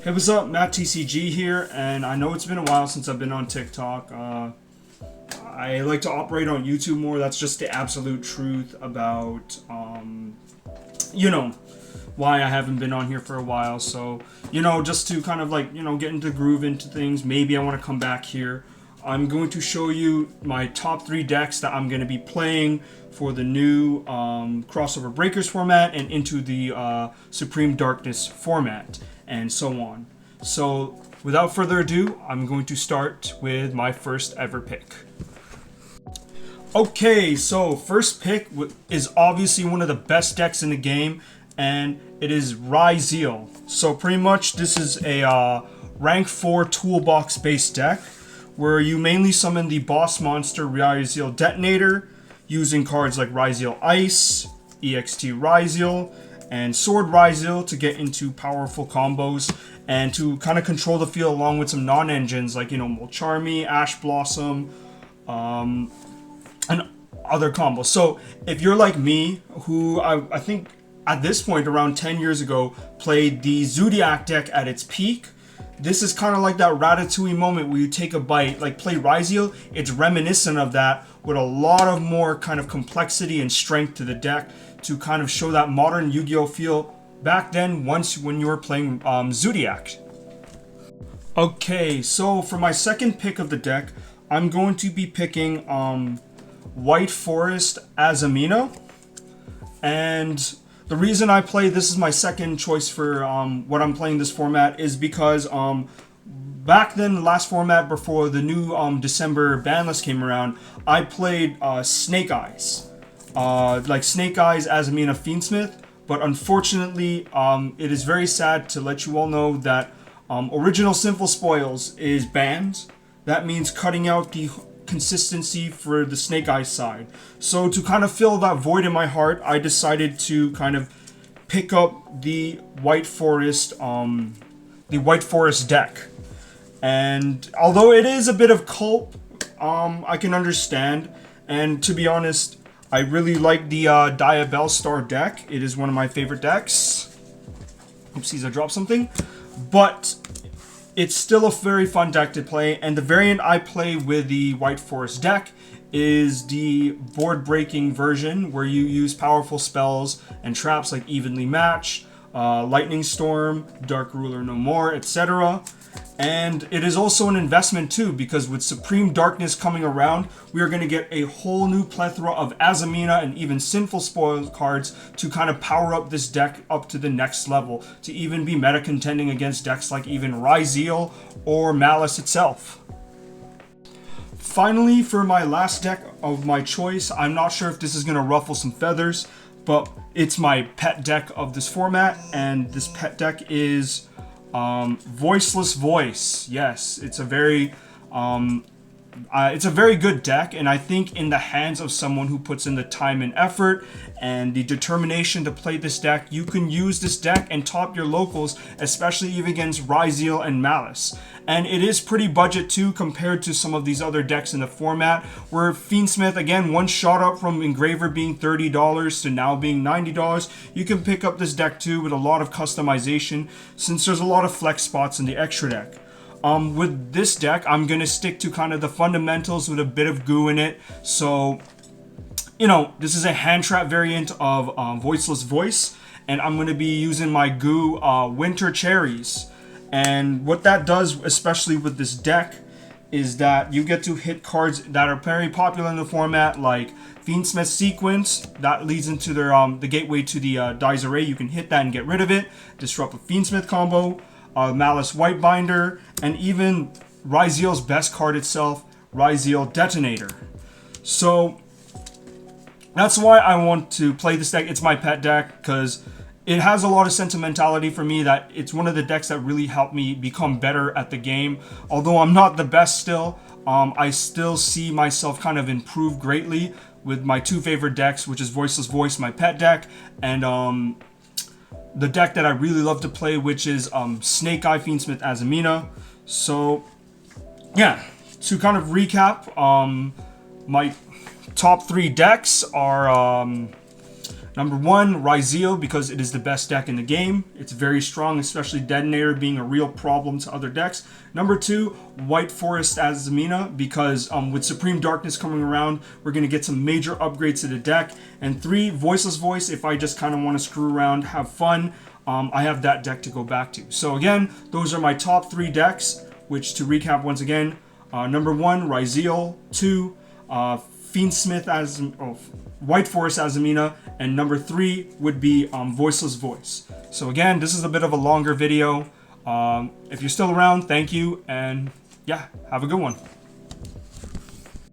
Hey, what's up? MatteTCG here, and I know it's been a while since I've been on TikTok. I like to operate on YouTube more. That's just the absolute truth about, why I haven't been on here for a while. So, just to kind of get into the groove into things, maybe I want to come back here. I'm going to show you my top 3 decks that I'm going to be playing for the new Crossover Breakers format and into the Supreme Darkness format, and so on. So, without further ado, I'm going to start with my first ever pick. Okay, so first pick is obviously one of the best decks in the game, and it is Ryzeal. So pretty much this is a rank 4 toolbox based deck where you mainly summon the boss monster Ryzeal Detonator using cards like Ryzeal Ice, EXT Ryzeal, and Sword Ryzeal to get into powerful combos and to kind of control the field along with some non-engines like, Molcharmy, Ash Blossom, and other combos. So if you're like me, who I think at this point around 10 years ago played the Zodiac deck at its peak, this is kind of like that Ratatouille moment where you take a bite, like play Ryzeal. It's reminiscent of that with a lot of more kind of complexity and strength to the deck to kind of show that modern Yu-Gi-Oh feel back then when you were playing Zodiac. Okay, so for my second pick of the deck, I'm going to be picking White Forest Azamina. And the reason I play this is my second choice for what I'm playing this format is because back then, the last format before the new December ban list came around, I played Snake Eyes. Like Snake Eyes Azamina Fiendsmith, but unfortunately, it is very sad to let you all know that Original Sinful Spoils is banned. That means cutting out the consistency for the Snake Eyes side. So to kind of fill that void in my heart, I decided to kind of pick up the White Forest deck. And although it is a bit of cult, I can understand. And to be honest, I really like the Diabell Star deck. It is one of my favorite decks. Oopsies, I dropped something. But it's still a very fun deck to play, and the variant I play with the White Forest deck is the board-breaking version where you use powerful spells and traps like Evenly Match, Lightning Storm, Dark Ruler No More, etc. And it is also an investment too, because with Supreme Darkness coming around, we are going to get a whole new plethora of Azamina and even Sinful Spoil cards to kind of power up this deck up to the next level, to even be meta contending against decks like even Ryzeal or Malice itself. Finally, for my last deck of my choice, I'm not sure if this is going to ruffle some feathers, but it's my pet deck of this format, and this pet deck is Voiceless Voice. Yes, it's a very good deck, and I think in the hands of someone who puts in the time and effort and the determination to play this deck, you can use this deck and top your locals, especially even against Ryzeal and Malice. And it is pretty budget too compared to some of these other decks in the format, where Fiendsmith, again, one shot up from Engraver being $30 to now being $90. You can pick up this deck too with a lot of customization, since there's a lot of flex spots in the extra deck. With this deck, I'm going to stick to kind of the fundamentals with a bit of goo in it. So, this is a hand trap variant of Voiceless Voice, and I'm going to be using my goo Winter Cherries. And what that does, especially with this deck, is that you get to hit cards that are very popular in the format, like Fiendsmith Sequence, that leads into their the gateway to the Dies Array. You can hit that and get rid of it. Disrupt a Fiendsmith combo. Malice Whitebinder, and even Ryzeal's best card itself, Ryzeal Detonator. So that's why I want to play this deck. It's my pet deck because it has a lot of sentimentality for me, that it's one of the decks that really helped me become better at the game. Although I'm not the best still, I still see myself kind of improve greatly with my 2 favorite decks, which is Voiceless Voice, my pet deck, and the deck that I really love to play, which is Snake Eye Fiendsmith Azamina. So, yeah, to kind of recap, my top 3 decks are Number 1, Ryzeal, because it is the best deck in the game. It's very strong, especially Detonator being a real problem to other decks. Number 2, White Forest Azumina, because with Supreme Darkness coming around, we're going to get some major upgrades to the deck. And 3, Voiceless Voice, if I just kind of want to screw around, have fun, I have that deck to go back to. So again, those are my top 3 decks, which, to recap once again, number 1, Ryzeal, 2, Fiendsmith as White Forest Azumina, and number 3 would be Voiceless Voice. So again, this is a bit of a longer video. If you're still around, thank you, and yeah, have a good one.